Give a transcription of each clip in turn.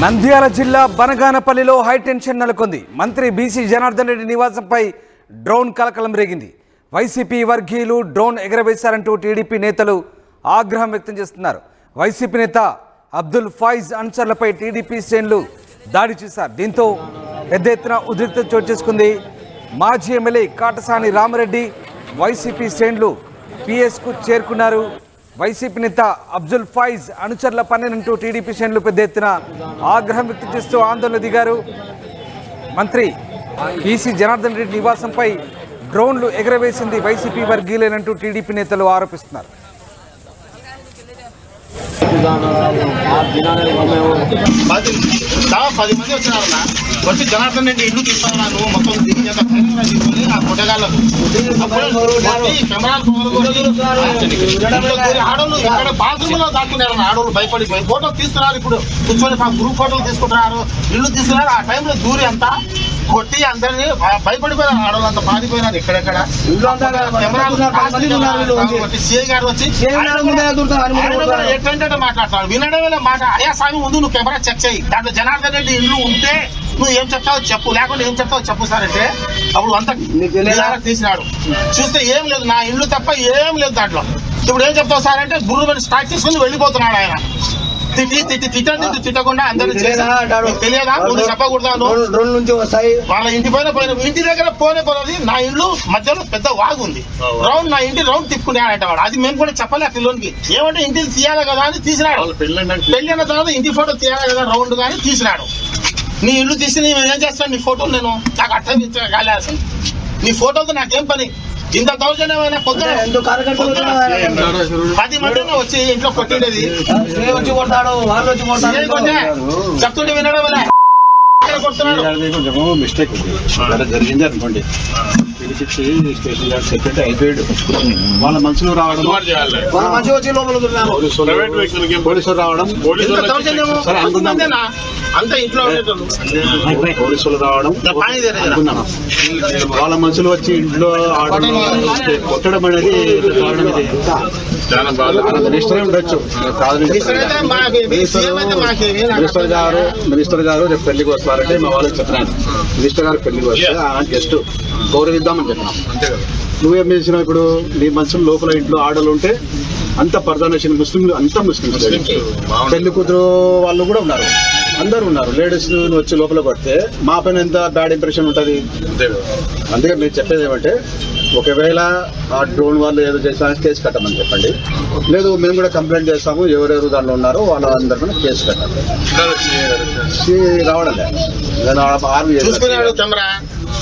నంద్యాల జిల్లా బనగానపల్లిలో హైటెన్షన్ నెలకొంది. మంత్రి బీసీ జనార్దన్ రెడ్డి నివాసంపై డ్రోన్ కలకలం రేగింది. వైసీపీ వర్గీయులు డ్రోన్ ఎగరవేశారంటూ టీడీపీ నేతలు ఆగ్రహం వ్యక్తం చేస్తున్నారు. వైసీపీ నేత అబ్దుల్ ఫైజ్ అనుచరులపై టీడీపీ శ్రేణులు దాడి చేశారు. దీంతో పెద్ద ఎత్తున ఉద్రిక్తత చోటు చేసుకుంది. మాజీ ఎమ్మెల్యే కాటసాని రామరెడ్డి వైసీపీ శ్రేణులు పిఎస్కు చేరుకున్నారు. వైసీపీ నేత అబ్దుల్ ఫైజ్ అనుచరుల పనినంటూ టీడీపీ శ్రేణులు పెద్ద ఎత్తున ఆగ్రహం వ్యక్తం చేస్తూ ఆందోళన దిగారు. మంత్రి బీసీ జనార్దన్ రెడ్డి నివాసంపై డ్రోన్లు ఎగరవేసింది వైసీపీ వర్గీయులేనంటూ టీడీపీ నేతలు ఆరోపిస్తున్నారు. పది మంది వచ్చినారన్నా వచ్చి జనార్దన్ రెడ్డి ఇల్లు తీసుకోవాలా నువ్వు మొత్తం తీసుకొని ఆ పుట్టగాళ్ళకు ఆడోళ్ళు ఇక్కడ బాత్రూమ్ లో దాక్కున్నారు. ఆడోళ్ళు భయపడిపోయి ఫోటోలు తీస్తున్నారు. ఇప్పుడు కూర్చొని గ్రూప్ ఫోటోలు తీసుకుంటున్నారు. ఇల్లు తీస్తున్నారు. ఆ టైంలో దూరి అంతా కొట్టి అందరినీ భయపడిపోయినారు. ఆడోళ్ళు అంతా పారిపోయినారు. ఇక్కడెక్కడ సిఐ గారు వచ్చి ఎట్లంటే మాట్లాడతాడు. వినడమే మాట. అయ్యా స్వామి ముందు నువ్వు కెమెరా చెక్ చేయి. దాంట్లో జనార్దన్ రెడ్డి ఇల్లు ఉంటే నువ్వు ఏం చెప్తావో చెప్పు, లేకుంటే ఏం చెప్తావో చెప్పు సార్ అంటే అప్పుడు అంతా తీసినాడు. చూస్తే ఏం లేదు, నా ఇల్లు తప్ప ఏం లేదు దాంట్లో. ఇప్పుడు ఏం చెప్తావు సార్ అంటే గుర్రు స్టార్ట్ తీసుకుని వెళ్ళిపోతున్నాడు ఆయన. తిట్టకుండా అందరూ తెలియదా నువ్వు చెప్పకూడదాను. వాళ్ళ ఇంటి పైన ఇంటి దగ్గర పోనేది. నా ఇల్లు మధ్యలో పెద్ద వాగు ఉంది. రౌండ్ నా ఇంటి రౌండ్ తిప్పుకునేట వాడు. అది మేము కూడా చెప్పలే పిల్లోనికి. ఏమంటే ఇంటిని తీయాలి కదా అని తీసినాడు. పెళ్లి అన్న తర్వాత ఇంటి ఫోటో తీయాలి కదా రౌండ్ కానీ తీసినాడు. నీ ఇల్లు తీసి నేను ఏం చేస్తాను? నీ ఫోటోలు నేను నాకు అర్థం కాలే అసలు. నీ ఫోటోతో నాకేం పని? ఇంత దౌర్జన్యమైన పొద్దున 10 మంది వచ్చి ఇంట్లో కొట్టిండేది చెప్తుంటే వినడం వల్ల మిస్టేక్ జరిగింది అనుకోండి. పిలిపించి స్టేషన్ గారు సెక్రటరీ అయిపోయాడు. వాళ్ళ మనుషులు రావడం, పోలీసులు రావడం, అంత ఇంట్లో పోలీసులు రావడం, వాళ్ళ మనుషులు వచ్చి ఇంట్లో కొట్టడం అనేది మినిస్టర్ ఉండొచ్చు. మినిస్టర్ గారు రేపు పెళ్లికి వస్తారంటే మా వాళ్ళకి చెప్పినాను. మినిస్టర్ గారు పెళ్లికి వస్తే జస్ట్ గౌరవిద్దామని చెప్పినాం. నువ్వేం చేసినావు? ఇప్పుడు నీ మనుషులు లోపల ఇంట్లో ఆడలు ఉంటే అంత పర్దానేషన్ ముస్లింలు, అంతా ముస్లింస్. పెళ్లి కూతురు వాళ్ళు కూడా ఉన్నారు, అందరు ఉన్నారు. లేడీస్ వచ్చి లోపల పడితే మా పైన ఎంత బ్యాడ్ ఇంప్రెషన్ ఉంటుంది. అందుకే మీరు చెప్పేది ఏమంటే ఒకవేళ ఆ డ్రోన్ వాళ్ళు ఏదో చేసినా కేసు కట్టమని చెప్పండి. లేదు మేము కూడా కంప్లైంట్ చేస్తాము, ఎవరెవరు దాంట్లో ఉన్నారో వాళ్ళందరి మీద కేసు కట్టాలి. రావడం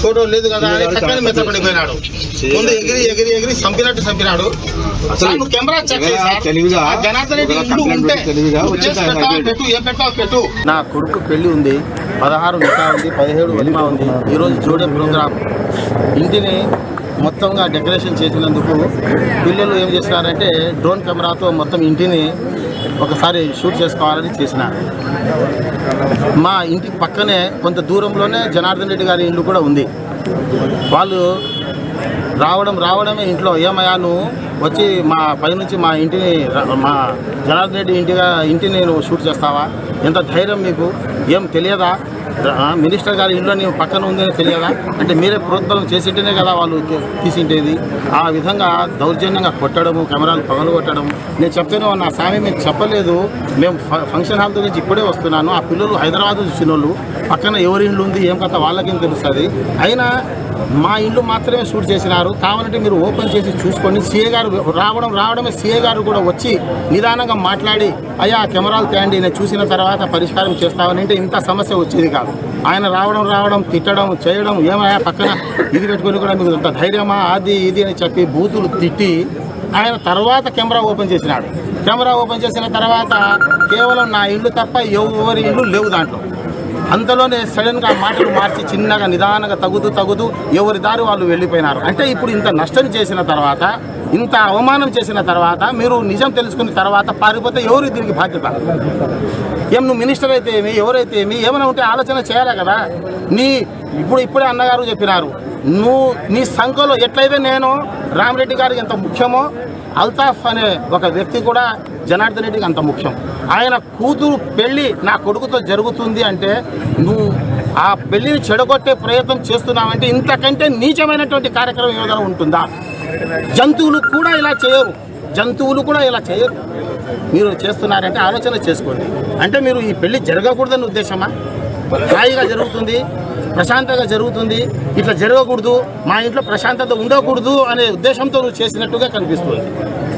ఫోటో లేదు కదా అని మెత్తపడిపోయినాడు. ముందు ఎగిరి ఎగిరి ఎగిరి చంపినాడు. అసలు నువ్వు కెమెరా చెక్ తెలివిగా జనార్దన్ రెడ్డి ఇల్లు ఉంటే పెట్టు. నా కొడుకు పెళ్లి ఉంది, 16 నికా ఉంది, 17 వలిమా ఉంది. ఈరోజు జోడే ప్రోగ్రాం. ఇంటిని మొత్తంగా డెకరేషన్ చేసినందుకు పిల్లలు ఏం చేస్తున్నారంటే డ్రోన్ కెమెరాతో మొత్తం ఇంటిని ఒకసారి షూట్ చేసుకోవాలని చేసినారు. మా ఇంటి పక్కనే కొంత దూరంలోనే జనార్దన్ రెడ్డి గారి ఇల్లు కూడా ఉంది. వాళ్ళు రావడమే ఇంట్లో ఏమయ్యా నువ్వు వచ్చి మా పైనుంచి మా ఇంటిని, మా జనార్దన్ రెడ్డి ఇంటిని నువ్వు షూట్ చేస్తావా? ఎంత ధైర్యం మీకు? ఏం తెలియదా? మినిస్టర్ గారి ఇల్లు నీవు పక్కన ఉందని తెలియదా? అంటే మీరే ప్రోత్బలం చేసింటేనే కదా వాళ్ళు తీసింటేది. ఆ విధంగా దౌర్జన్యంగా కొట్టడము, కెమెరాలు పగలు కొట్టడం. నేను చెప్తూనే ఉన్నా స్వామి, మీకు చెప్పలేదు. మేము ఫంక్షన్ హాల్ నుంచి ఇప్పుడే వస్తున్నాను. ఆ పిల్లలు హైదరాబాద్ చూసిన వాళ్ళు పక్కన ఎవరి ఇల్లు ఉంది ఏం కథ వాళ్ళకేం తెలుస్తుంది. అయినా మా ఇల్లు మాత్రమే షూట్ చేసినారు. కావాలంటే మీరు ఓపెన్ చేసి చూసుకోండి. సీఏ గారు రావడమే సీఏ గారు కూడా వచ్చి నిదానంగా మాట్లాడి అయ్యా కెమెరాలు తేండి, నేను చూసిన తర్వాత పరిష్కారం చేస్తామని అంటే ఇంత సమస్య వచ్చేది కాదు. ఆయన రావడం తిట్టడం చేయడం, ఏమయ్యా పక్కన ఇది పెట్టుకొని కూడా మీకు ఇంత ధైర్యమా అది ఇది అని చెప్పి బూతులు తిట్టి ఆయన తర్వాత కెమెరా ఓపెన్ చేసినాడు. కెమెరా ఓపెన్ చేసిన తర్వాత కేవలం నా ఇల్లు తప్ప ఎవరి ఇల్లు లేవు దాంట్లో. అంతలోనే సడన్గా మాటలు మార్చి చిన్నగా నిదానంగా తగుతూ ఎవరి దారి వాళ్ళు వెళ్ళిపోయినారు. అంటే ఇప్పుడు ఇంత నష్టం చేసిన తర్వాత, ఇంత అవమానం చేసిన తర్వాత, మీరు నిజం తెలుసుకున్న తర్వాత పారిపోతే ఎవరు దీనికి బాధ్యత? ఏం నువ్వు మినిస్టర్ అయితే ఏమి, ఎవరైతే ఏమి, ఏమైనా ఉంటే ఆలోచన చేయాలి కదా. ఇప్పుడే అన్నగారు చెప్పినారు, నువ్వు నీ సంఖ్యలో ఎట్లయితే నేను రామరెడ్డి గారికి ఎంత ముఖ్యమో అల్తాఫ్ అనే ఒక వ్యక్తి కూడా జనార్దన్ రెడ్డికి అంత ముఖ్యం. ఆయన కూతురు పెళ్లి నా కొడుకుతో జరుగుతుంది అంటే నువ్వు ఆ పెళ్లిని చెడగొట్టే ప్రయత్నం చేస్తున్నావంటే ఇంతకంటే నీచమైనటువంటి కార్యక్రమం ఏదైనా ఉంటుందా? జంతువులు కూడా ఇలా చేయరు. మీరు చేస్తున్నారంటే ఆలోచన చేసుకోండి. అంటే మీరు ఈ పెళ్లి జరగకూడదని ఉద్దేశమా? హాయిగా జరుగుతుంది, ప్రశాంతంగా జరుగుతుంది, ఇట్లా జరగకూడదు, మా ఇంట్లో ప్రశాంతత ఉండకూడదు అనే ఉద్దేశంతో నువ్వు చేసినట్టుగా కనిపిస్తుంది.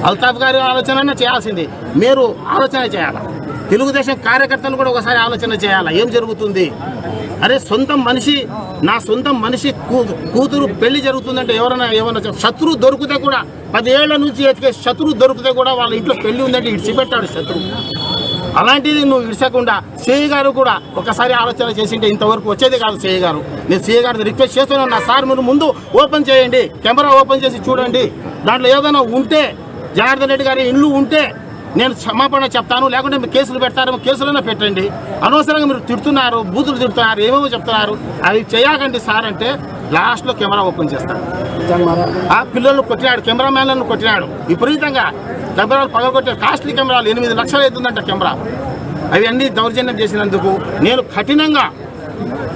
అల్తాఫ్ గారి ఆలోచన చేయాల్సింది, మీరు ఆలోచన చేయాలా. తెలుగుదేశం కార్యకర్తలు కూడా ఒకసారి ఆలోచన చేయాలా, ఏం జరుగుతుంది. అరే నా సొంత మనిషి కూతురు పెళ్లి జరుగుతుందంటే ఏమన్నా శత్రువు దొరికితే కూడా 10 ఏళ్ల నుంచి ఎతికే శత్రువు దొరికితే కూడా వాళ్ళ ఇంట్లో పెళ్లి ఉందంటే ఇడిచిపెట్టాడు శత్రువు. అలాంటిది నువ్వు ఇడిచకుండా సిఐ గారు కూడా ఒకసారి ఆలోచన చేసింటే ఇంతవరకు వచ్చేది కాదు. సిఐ గారు, నేను సిఐ గారిని రిక్వెస్ట్ చేస్తున్నాను, నా సార్ మీరు ముందు ఓపెన్ చేయండి, కెమెరా ఓపెన్ చేసి చూడండి, దాంట్లో ఏదైనా ఉంటే జనార్దన్ రెడ్డి గారి ఇల్లు ఉంటే నేను క్షమాపణ చెప్తాను, లేకుంటే మీరు కేసులు పెడతారేమో కేసులైనా పెట్టండి. అనవసరంగా మీరు తిడుతున్నారు, బూతులు తిడుతున్నారు, ఏమేమో చెప్తున్నారు, అవి చేయకండి సార్ అంటే లాస్ట్లో కెమెరా ఓపెన్ చేస్తాడు. ఆ పిల్లలు కొట్టినాడు, కెమెరామ్యాన్లను కొట్టినాడు, విపరీతంగా కెమెరాలు పగలగొట్టాడు. కాస్ట్లీ కెమెరాలు 8 లక్షలు అవుతుందంట కెమెరా. అవి అన్నీ దౌర్జన్యం చేసినందుకు నేను కఠినంగా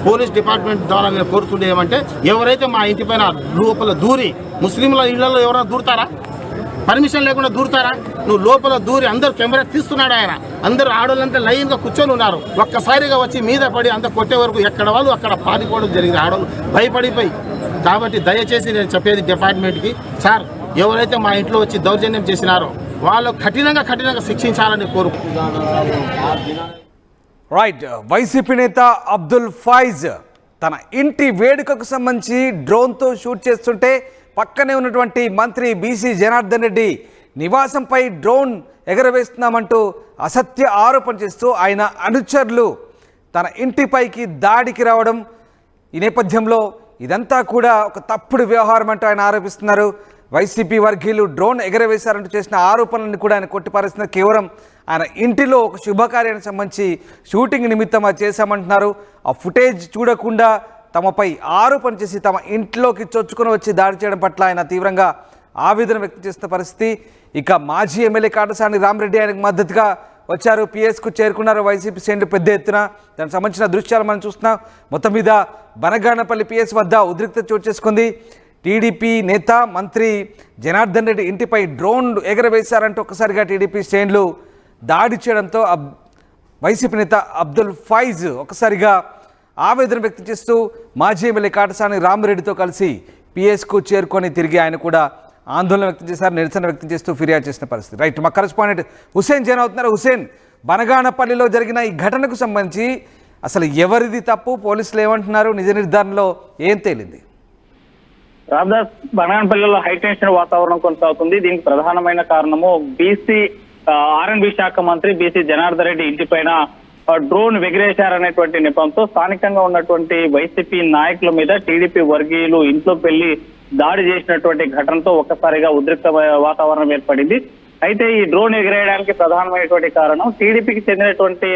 పోలీస్ డిపార్ట్మెంట్ ద్వారా నేను కోరుతుండే ఏమంటే, ఎవరైతే మా ఇంటి పైన లోపల దూరి ముస్లింల ఇళ్లలో ఎవరైనా దూరుతారా? పర్మిషన్ లేకుండా దూరుతారా? నువ్వు లోపల దూరి అందరు కెమెరా తీస్తున్నాడు ఆయన, అందరు ఆడోళ్ళంతా లైన్గా కూర్చొని ఉన్నారు. ఒక్కసారిగా వచ్చి మీద పడి అంత కొట్టే వరకు ఎక్కడ వాళ్ళు అక్కడ పారిపోవడం జరిగింది, ఆడోళ్ళు భయపడిపోయి. కాబట్టి దయచేసి నేను చెప్పేది డిపార్ట్మెంట్కి, సార్ ఎవరైతే మా ఇంట్లో వచ్చి దౌర్జన్యం చేసినారో వాళ్ళు కఠినంగా శిక్షించాలని కోరుకుంటున్నాను. రైట్. వైసీపీ నేత అబ్దుల్ ఫైజ్ తన ఇంటి వేడుకకు సంబంధించి డ్రోన్తో షూట్ చేస్తుంటే పక్కనే ఉన్నటువంటి మంత్రి బీసీ జనార్దన్ రెడ్డి నివాసంపై డ్రోన్ ఎగరవేస్తున్నామంటూ అసత్య ఆరోపణ చేస్తూ ఆయన అనుచరులు తన ఇంటిపైకి దాడికి రావడం, ఈ నేపథ్యంలో ఇదంతా కూడా ఒక తప్పుడు వ్యవహారం అంటూ ఆయన ఆరోపిస్తున్నారు. వైసీపీ వర్గీయులు డ్రోన్ ఎగరవేశారంటూ చేసిన ఆరోపణలను కూడా ఆయన కొట్టిపారేస్తున్నారు. కేవలం ఆయన ఇంటిలో ఒక శుభకార్యానికి సంబంధించి షూటింగ్ నిమిత్తం అది చేశామంటున్నారు. ఆ ఫుటేజ్ చూడకుండా తమపై ఆరోపణ చేసి తమ ఇంట్లోకి చొచ్చుకొని వచ్చి దాడి చేయడం పట్ల ఆయన తీవ్రంగా ఆవేదన వ్యక్తం చేస్తున్న పరిస్థితి. ఇక మాజీ ఎమ్మెల్యే కాటసాని రామరెడ్డి ఆయనకు మద్దతుగా వచ్చారు, పిఎస్కు చేరుకున్నారు వైసీపీ శ్రేణులు పెద్ద ఎత్తున. దానికి సంబంధించిన దృశ్యాలు మనం చూస్తున్నాం. మొత్తం మీద బనగానపల్లి పిఎస్ వద్ద ఉద్రిక్తత చోటు చేసుకుంది. టీడీపీ నేత మంత్రి జనార్దన్ రెడ్డి ఇంటిపై డ్రోన్ ఎగరవేశారంటూ ఒక్కసారిగా టీడీపీ శ్రేణులు దాడి చేయడంతో వైసీపీ నేత అబ్దుల్ ఫైజ్ ఒక్కసారిగా ఆవేదన వ్యక్తం చేస్తూ మాజీ ఎమ్మెల్యే కాటసాని రామరెడ్డితో కలిసి పిఎస్కు చేరుకొని తిరిగి ఆయన కూడా ఆందోళన వ్యక్తం చేశారు, నిరసన వ్యక్తం చేస్తూ ఫిర్యాదు చేసిన పరిస్థితి. రైట్, మా కరెస్పాండెంట్ హుసేన్ జైన్ అవుతున్నారు. హుసేన్, బనగానపల్లిలో జరిగిన ఈ ఘటనకు సంబంధించి అసలు ఎవరిది తప్పు, పోలీసులు ఏమంటున్నారు, నిజ నిర్ధారణలో ఏం తేలింది? రామదాస్, బనగానపల్లిలో హైటెన్షన్ వాతావరణం కొనసాగుతుంది. దీనికి ప్రధానమైన కారణము బీసీ ఆర్ఎండ్బి శాఖ మంత్రి బీసీ జనార్దన్ రెడ్డి ఇంటిపైన డ్రోన్ ఎగిరేశారనేటువంటి నెపంతో స్థానికంగా ఉన్నటువంటి వైసీపీ నాయకుల మీద టీడీపీ వర్గీయులు ఇంట్లో పెళ్లి దాడి చేసినటువంటి ఘటనతో ఒక్కసారిగా ఉద్రిక్త వాతావరణం ఏర్పడింది. అయితే ఈ డ్రోన్ ఎగిరేయడానికి ప్రధానమైనటువంటి కారణం టీడీపీకి చెందినటువంటి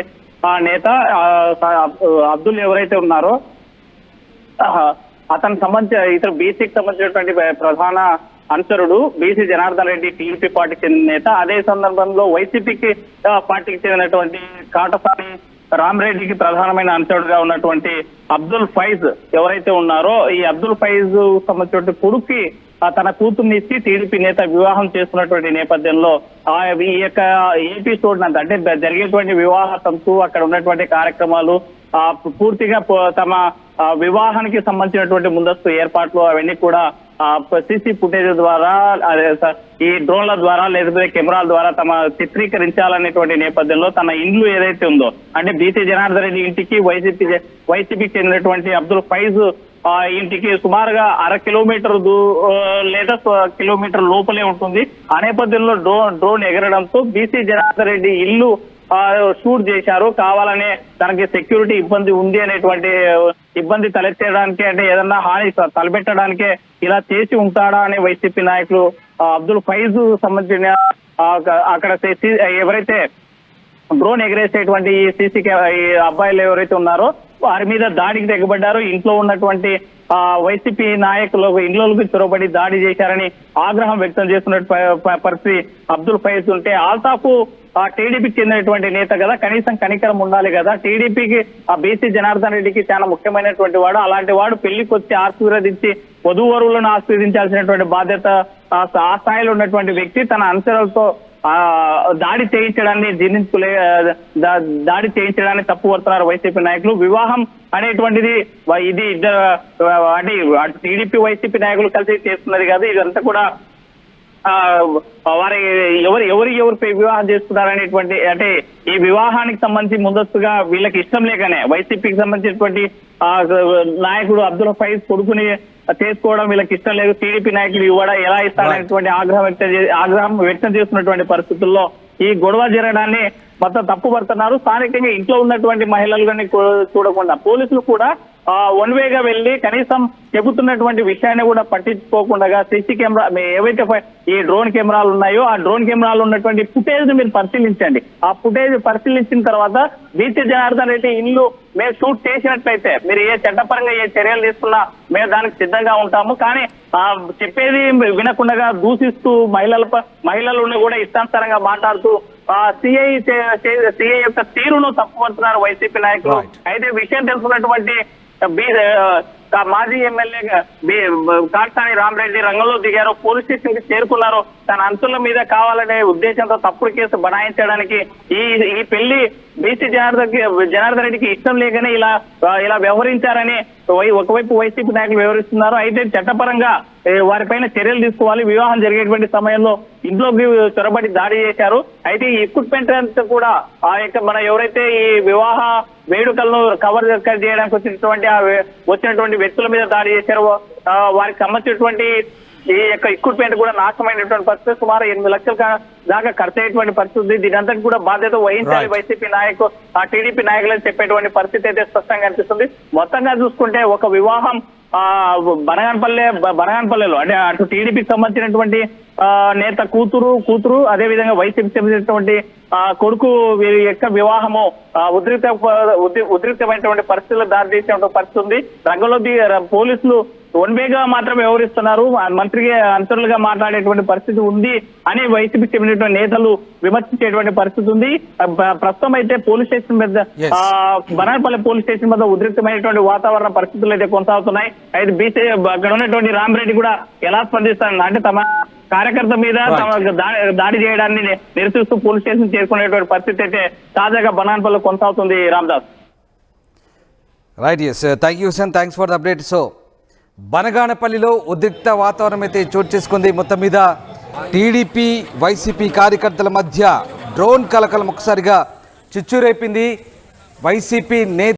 నేత అబ్దుల్ ఎవరైతే ఉన్నారో అతను సంబంధించిన ఇతర బీసీకి సంబంధించినటువంటి ప్రధాన అనుచరుడు బీసీ జనార్దన్ రెడ్డి టీడీపీ పార్టీకి చెందిన నేత. అదే సందర్భంలో వైసీపీకి పార్టీకి చెందినటువంటి కాటసాని రామరెడ్డికి ప్రధానమైన అనుచరుడుగా ఉన్నటువంటి అబ్దుల్ ఫైజ్ ఎవరైతే ఉన్నారో ఈ అబ్దుల్ ఫైజ్ సంబంధించిన కొడుక్కి తన కూతుర్ని ఇచ్చి టీడీపీ నేత వివాహం చేస్తున్నటువంటి నేపథ్యంలో ఈ యొక్క ఏపీ చూడనంత అంటే జరిగేటువంటి వివాహ తంతు అక్కడ ఉన్నటువంటి కార్యక్రమాలు పూర్తిగా తమ వివాహానికి సంబంధించినటువంటి ముందస్తు ఏర్పాట్లు అవన్నీ కూడా సీసీ ఫుటేజ్ ద్వారా ఈ డ్రోన్ల ద్వారా లేకపోతే కెమెరాల ద్వారా తమ చిత్రీకరించాలనేటువంటి నేపథ్యంలో తన ఇల్లు ఏదైతే ఉందో అంటే బీసీ జనార్దన్ రెడ్డి ఇంటికి వైసీపీకి చెందినటువంటి అబ్దుల్ ఫైజ్ ఇంటికి సుమారుగా 1/2 కిలోమీటర్ లేదా కిలోమీటర్ లోపలే ఉంటుంది. ఆ నేపథ్యంలో డ్రోన్ ఎగరడంతో బీసీ జనార్దన్ రెడ్డి ఇల్లు షూట్ చేశారు. కావాలనే తనకి సెక్యూరిటీ ఇబ్బంది ఉంది అనేటువంటి ఇబ్బంది తలెత్తడానికి అంటే ఏదన్నా హాని తలపెట్టడానికే ఇలా చేసి ఉంటాడా అనే వైసీపీ నాయకులు అబ్దుల్ ఫైజ్ సంబంధించిన అక్కడ ఎవరైతే డ్రోన్ ఎగరేసేటువంటి సీసీ అబ్బాయిలు ఎవరైతే ఉన్నారో వారి మీద దాడికి తెగబడ్డారు. ఇంట్లో ఉన్నటువంటి వైసీపీ నాయకులు ఇంట్లోకి చొరబడి దాడి చేశారని ఆగ్రహం వ్యక్తం చేస్తున్న పరిస్థితి అబ్దుల్ ఫైజ్ ఉంటే ఆల్తాఫ్ ఆ టీడీపీకి చెందినటువంటి నేత కదా, కనీసం కనికరం ఉండాలి కదా. టీడీపీకి ఆ బీసీ జనార్దన్ రెడ్డికి చాలా ముఖ్యమైనటువంటి వాడు. అలాంటి వాడు పెళ్లికి వచ్చి ఆశీర్వదించి వధూవరులను ఆశీర్వదించాల్సినటువంటి బాధ్యత ఆ స్థాయిలో ఉన్నటువంటి వ్యక్తి తన అనుచరులతో దాడి చేయించడాన్ని దాడి చేయించడాన్ని తప్పు పడుతున్నారు వైసీపీ నాయకులు. వివాహం అనేటువంటిది ఇది అంటే టీడీపీ వైసీపీ నాయకులు కలిసి చేస్తున్నది కాదు. ఇదంతా కూడా వారి ఎవరిపై వివాహం చేసుకున్నారనేటువంటి అంటే ఈ వివాహానికి సంబంధించి ముందస్తుగా వీళ్ళకి ఇష్టం లేకనే వైసీపీకి సంబంధించినటువంటి నాయకుడు అబ్దుల్ ఫైజ్ కొడుకుని చేసుకోవడం వీళ్ళకి ఇష్టం లేదు. టీడీపీ నాయకులు ఇవ్వడం ఎలా ఇస్తారనేటువంటి ఆగ్రహం వ్యక్తం చేస్తున్నటువంటి పరిస్థితుల్లో ఈ గొడవ జరగడాన్ని మొత్తం తప్పు పడుతున్నారు. స్థానికంగా ఇంట్లో ఉన్నటువంటి మహిళలు చూడకుండా పోలీసులు కూడా వన్ వేగా వెళ్లి కనీసం చెబుతున్నటువంటి విషయాన్ని కూడా పట్టించుకోకుండా సీసీ కెమెరా ఏవైతే ఈ డ్రోన్ కెమెరాలు ఉన్నాయో ఆ డ్రోన్ కెమెరాలు ఉన్నటువంటి ఫుటేజ్ ను మీరు పరిశీలించండి. ఆ ఫుటేజ్ పరిశీలించిన తర్వాత బీసీ జనార్దన్ రెడ్డి ఇల్లు మేము షూట్ చేసినట్లయితే మీరు ఏ చట్టపరంగా ఏ చర్యలు తీసుకున్నా మేము దానికి సిద్ధంగా ఉంటాము. కానీ చెప్పేది వినకుండా దూషిస్తూ మహిళలను కూడా ఇష్టానుసారంగా మాట్లాడుతూ సిఐ యొక్క తీరును తప్పుపడుతున్నారు వైసీపీ నాయకులు. అయితే విషయం తెలుసుకున్నటువంటి మాజీ ఎమ్మెల్యే కాటసాని రామరెడ్డి రంగంలో దిగారు, పోలీస్ స్టేషన్ కి చేరుకున్నారు. తన అంచుల మీద కావాలనే ఉద్దేశంతో తప్పుడు కేసు బనాయించడానికి ఈ పెళ్లి బీసీ జనార్దన్ రెడ్డికి ఇష్టం లేకనే ఇలా వ్యవహరించారని ఒకవైపు వైసీపీ నాయకులు వ్యవహరిస్తున్నారు. అయితే చట్టపరంగా వారిపైన చర్యలు తీసుకోవాలి. వివాహం జరిగేటువంటి సమయంలో ఇంట్లోకి చొరబడి దాడి చేశారు. అయితే ఈ ఎక్విప్మెంట్ అంతా కూడా మన ఎవరైతే ఈ వివాహ వేడుకలను కవర్ చేయడానికి వచ్చినటువంటి వ్యక్తుల మీద దాడి చేశారో వారికి సంబంధించినటువంటి ఈ యొక్క ఎక్విప్మెంట్ కూడా నాశనమైనటువంటి పరిస్థితి. సుమారు 8 లక్షల దాకా ఖర్చు అయ్యేటువంటి పరిస్థితి. దీనంతటి కూడా బాధ్యత వహించాలి వైసీపీ టీడీపీ నాయకులని చెప్పేటువంటి పరిస్థితి అయితే స్పష్టంగా కనిపిస్తుంది. మొత్తంగా చూసుకుంటే ఒక వివాహం బనగానపల్లెలో అంటే అటు టీడీపీకి సంబంధించినటువంటి నేత కూతురు అదే విధంగా వైసీపీ చెందినటువంటి కొడుకు వీరి యొక్క వివాహము ఉద్రిక్తమైనటువంటి పరిస్థితుల్లో దారితీసేటువంటి పరిస్థితి ఉంది. రంగంలో పోలీసులు వన్ వేగా మాత్రమే వ్యవహరిస్తున్నారు, మంత్రికి అంతరులుగా మాట్లాడేటువంటి పరిస్థితి ఉంది అని వైసీపీ చెందినటువంటి నేతలు విమర్శించేటువంటి పరిస్థితి ఉంది. ప్రస్తుతం అయితే పోలీస్ స్టేషన్ మీద బనగానపల్లి పోలీస్ స్టేషన్ మీద ఉద్రిక్తమైనటువంటి వాతావరణ పరిస్థితులు అయితే కొనసాగుతున్నాయి. అయితే బీసీ అక్కడ ఉన్నటువంటి రామరెడ్డి కూడా ఎలా స్పందిస్తారు అంటే తమ కార్యకర్త మీద దాడి చేయడాన్ని నిరసిస్తూ పోలీస్ స్టేషన్ చేరుకునేటువంటి పరిస్థితి అయితే తాజాగా బనగానపల్లి కొనసాగుతుంది. Ramdas. Right, yes, thank you son, thanks for the update. So బనగానపల్లిలో ఉద్రిక్త వాతావరణం అయితే చోటు చేసుకుంది. మొత్తం మీద టీడీపీ వైసీపీ కార్యకర్తల మధ్య డ్రోన్ కలకలం ఒకసారిగా చిచ్చురేపింది. వైసీపీ నేత